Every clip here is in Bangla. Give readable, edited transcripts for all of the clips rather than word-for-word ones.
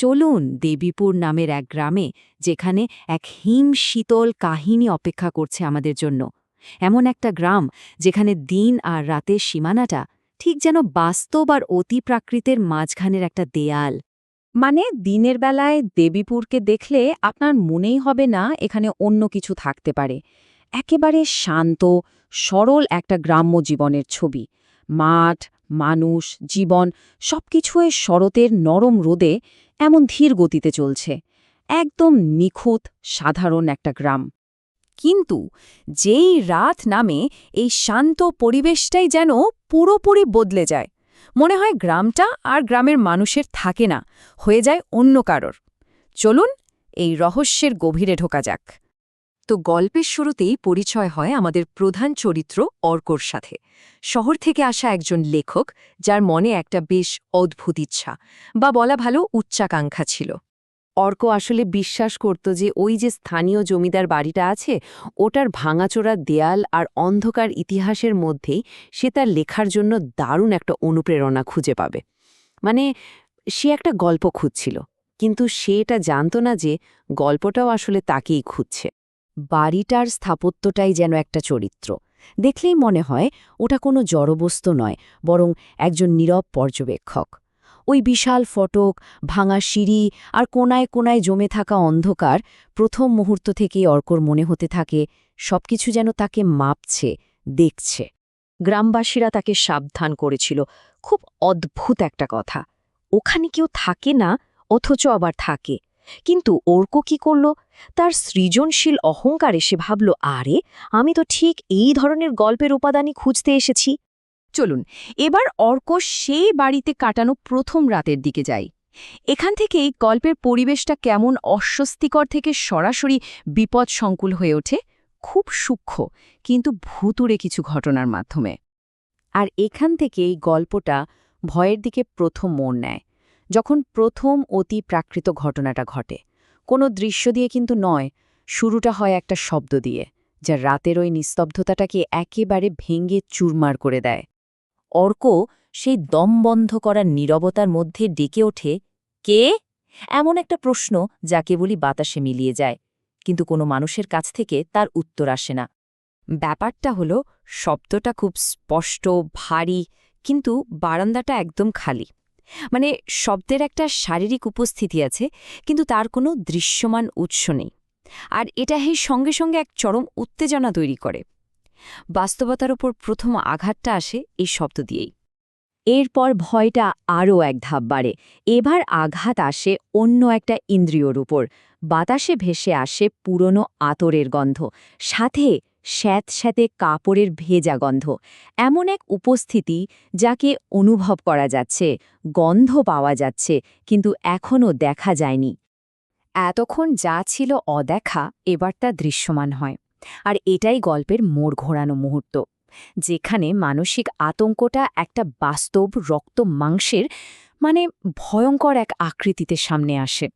চলুন দেবীপুর নামের এক গ্রামে, যেখানে এক হিম শীতল কাহিনী অপেক্ষা করছে আমাদের জন্য। এমন একটা গ্রাম যেখানে দিন আর রাতের সীমানাটা ঠিক যেন বাস্তব আর অতি প্রাকৃতের মাঝখানের একটা দেয়াল। মানে দিনের বেলায় দেবীপুরকে দেখলে আপনার মনেই হবে না এখানে অন্য কিছু থাকতে পারে। একেবারে শান্ত, সরল একটা গ্রাম্য জীবনের ছবি। মাঠ, মানুষ, জীবন সবকিছুই শরতের নরম রোদে এমন ধীর গতিতে চলছে। একদম নিখুঁত, সাধারণ একটা গ্রাম। কিন্তু যেই রাত নামে, এই শান্ত পরিবেশটাই যেন পুরোপুরি বদলে যায়। মনে হয় গ্রামটা আর গ্রামের মানুষের থাকে না, হয়ে যায় অন্য কারোর। চলুন এই রহস্যের গভীরে ঢোকা যাক। তো গল্পের শুরুতেই পরিচয় হয় আমাদের প্রধান চরিত্র অর্কর সাথে। শহর থেকে আসা একজন লেখক, যার মনে একটা বেশ অদ্ভুত ইচ্ছা, বা বলা ভালো উচ্চাকাঙ্ক্ষা ছিল। অর্ক আসলে বিশ্বাস করত যে ওই যে স্থানীয় জমিদার বাড়িটা আছে, ওটার ভাঙাচোরা দেয়াল আর অন্ধকার ইতিহাসের মধ্যেই সে তার লেখার জন্য দারুণ একটা অনুপ্রেরণা খুঁজে পাবে। মানে সে একটা গল্প খুঁজছিল, কিন্তু সে এটা জানত না যে গল্পটাও আসলে তাকেই খুঁজছে। বাড়িটার স্থাপত্যটাই যেন একটা চরিত্র। দেখলেই মনে হয় ওটা কোনো জড়বস্তু নয়, বরং একজন নীরব পর্যবেক্ষক। ওই বিশাল ফটক, ভাঙা সিঁড়ি আর কোনায় কোনায় জমে থাকা অন্ধকার, প্রথম মুহূর্ত থেকেই অর্কর মনে হতে থাকে সবকিছু যেন তাকে মাপছে, দেখছে। গ্রামবাসীরা তাকে সাবধান করেছিল, খুব অদ্ভুত একটা কথা। ওখানে কেউ থাকে না, অথচ আবার থাকে। কিন্তু অর্ক কি করল? তার সৃজনশীল অহংকারে সে ভাবল, আরে আমি তো ঠিক এই ধরনের গল্পের উপাদানই খুঁজতে এসেছি। চলুন এবার অর্ক সেই বাড়িতে কাটানো প্রথম রাতের দিকে যাই। এখান থেকেই গল্পের পরিবেশটা কেমন অস্বস্তিকর থেকে সরাসরি বিপদসংকুল হয়ে ওঠে, খুব সূক্ষ্ম কিন্তু ভুতুড়ে কিছু ঘটনার মাধ্যমে। আর এখান থেকেই গল্পটা ভয়ের দিকে প্রথম মোড় নেয়, যখন প্রথম অতি প্রাকৃত ঘটনাটা ঘটে। কোনো দৃশ্য দিয়ে কিন্তু নয়, শুরুটা হয় একটা শব্দ দিয়ে, যা রাতের ওই নিস্তব্ধতাটাকে একেবারে ভেঙে চুরমার করে দেয়। অর্ক সেই দমবন্ধ করার নীরবতার মধ্যে ডেকে ওঠে, কে? এমন একটা প্রশ্ন যা কেবলই বাতাসে মিলিয়ে যায়, কিন্তু কোনো মানুষের কাছ থেকে তার উত্তর আসে না। ব্যাপারটা হলো, শব্দটা খুব স্পষ্ট, ভারী, কিন্তু বারান্দাটা একদম খালি। মানে শব্দের একটা শারীরিক উপস্থিতি আছে, কিন্তু তার কোনো দৃশ্যমান উৎস নেই। আর এটা সঙ্গে সঙ্গে এক চরম উত্তেজনা তৈরি করে। বাস্তবতার ওপর প্রথম আঘাতটা আসে এই শব্দ দিয়েই। এরপর ভয়টা আরও এক ধাপ বাড়ে। এবার আঘাত আসে অন্য একটা ইন্দ্রিয়র উপর। বাতাসে ভেসে আসে পুরনো আতরের গন্ধ, সাথে স্যাঁতস্যাঁতে কাপড়ের ভেজা গন্ধ। এমন এক উপস্থিতি যাকে অনুভব করা যাচ্ছে, গন্ধ পাওয়া যাচ্ছে, কিন্তু এখনও দেখা যায়নি। এতক্ষণ যা ছিল অদেখা, এবার তা দৃশ্যমান হয়। আর এটাই গল্পের মোড় ঘোরানো মুহূর্ত, যেখানে মানসিক আতঙ্কটা একটা বাস্তব রক্ত মাংসের ভয়ঙ্কর এক আকৃতিতে সামনে আসে।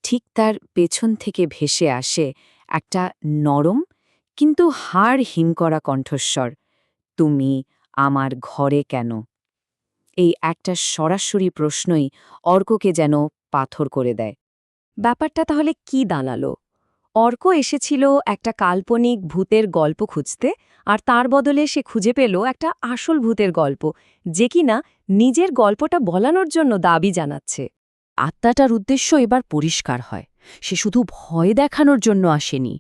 ঠিক তার পেছন থেকে ভেসে আসে একটা নরম কিন্তু হাড় হিম করা কণ্ঠস্বর, তুমি আমার ঘরে কেন? এই একটা সরাসরি প্রশ্নই অর্ককে যেন পাথর করে দেয়। ব্যাপারটা তাহলে কি দাঁড়ালো? অর্ক এসেছিল একটা কাল্পনিক ভূতের গল্প খুঁজতে, আর তার বদলে সে খুঁজে পেল একটা আসল ভূতের গল্প, যে কিনা নিজের গল্পটা বলানোর জন্য দাবি জানাচ্ছে। আত্মাটার উদ্দেশ্য এবার পরিষ্কার হয়। সে শুধু ভয় দেখানোর জন্য আসেনি।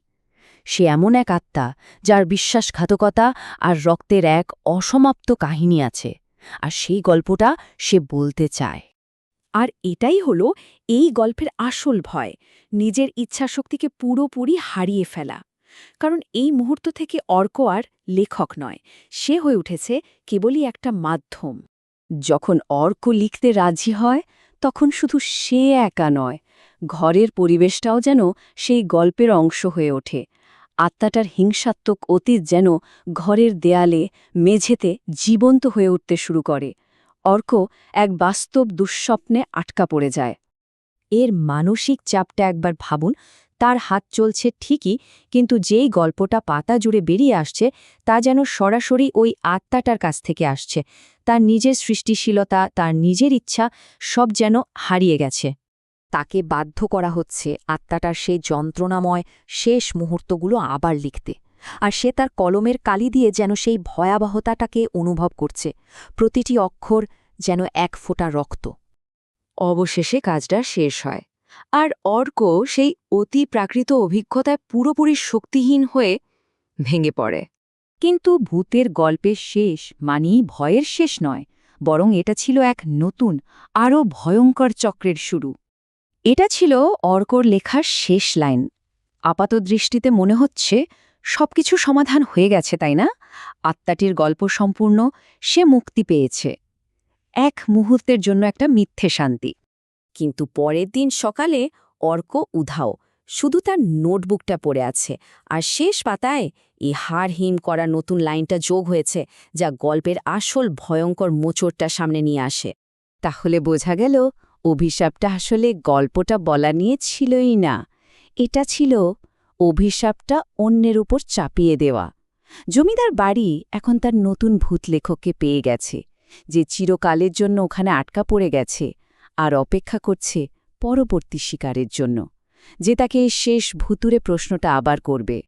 সে এমন এক আত্মা যার বিশ্বাসঘাতকতা আর রক্তের এক অসমাপ্ত কাহিনী আছে, আর সেই গল্পটা সে বলতে চায়। আর এটাই হলো এই গল্পের আসল ভয়, নিজের ইচ্ছাশক্তিকে পুরোপুরি হারিয়ে ফেলা। কারণ এই মুহূর্ত থেকে অর্ক আর লেখক নয়, সে হয়ে উঠেছে কেবলই একটা মাধ্যম। যখন অর্ক লিখতে রাজি হয়, তখন শুধু সে একা নয়, ঘরের পরিবেশটাও যেন সেই গল্পের অংশ হয়ে ওঠে। আত্মাটার হিংসাত্মক অতীত যেন ঘরের দেয়ালে, মেঝেতে জীবন্ত হয়ে উঠতে শুরু করে। অর্ক এক বাস্তব দুঃস্বপ্নে আটকা পড়ে যায়। এর মানসিক চাপটা একবার ভাবুন। তার হাত চলছে ঠিকই, কিন্তু যেই গল্পটা পাতা জুড়ে বেরিয়ে আসছে, তা যেন সরাসরি ওই আত্মাটার কাছ থেকে আসছে। তার নিজের সৃষ্টিশীলতা, তার নিজের ইচ্ছা, সব যেন হারিয়ে গেছে। তাকে বাধ্য করা হচ্ছে আত্মাটার সেই যন্ত্রণাময় শেষ মুহূর্তগুলো আবার লিখতে। আর সে তার কলমের কালি দিয়ে যেন সেই ভয়াবহতাটাকে অনুভব করছে, প্রতিটি অক্ষর যেন এক ফোঁটা রক্ত। অবশেষে কাজটা শেষ হয়, আর অর্ক সেই অতি প্রাকৃত অভিজ্ঞতায় পুরোপুরি শক্তিহীন হয়ে ভেঙে পড়ে। কিন্তু ভূতের গল্পের শেষ মানেই ভয়ের শেষ নয়, বরং এটা ছিল এক নতুন, আরও ভয়ঙ্কর চক্রের শুরু। এটা ছিল অর্কর লেখার শেষ লাইন। আপাতদৃষ্টিতে মনে হচ্ছে সবকিছু সমাধান হয়ে গেছে, তাই না? আত্মাটির গল্প সম্পূর্ণ, সে মুক্তি পেয়েছে। এক মুহূর্তের জন্য একটা মিথ্যে শান্তি। কিন্তু পরের দিন সকালে অর্ক উধাও, শুধু তার নোটবুকটা পড়ে আছে, আর শেষ পাতায় এই হাড়হিম করা নতুন লাইনটা যোগ হয়েছে, যা গল্পের আসল ভয়ঙ্কর মোচড়টা সামনে নিয়ে আসে। তাহলে বোঝা গেল অভিশাপটা আসলে গল্পটা বলা নিয়ে ছিলই না, এটা ছিল অভিশাপটা অন্যের উপর চাপিয়ে দেওয়া। জমিদার বাড়ি এখন তার নতুন ভূত লেখককে পেয়ে গেছে, যে চিরকালের জন্য ওখানে আটকা পড়ে গেছে আর অপেক্ষা করছে পরবর্তী শিকারের জন্য, যে তাকে এই শেষ ভুতুরে প্রশ্নটা আবার করবে।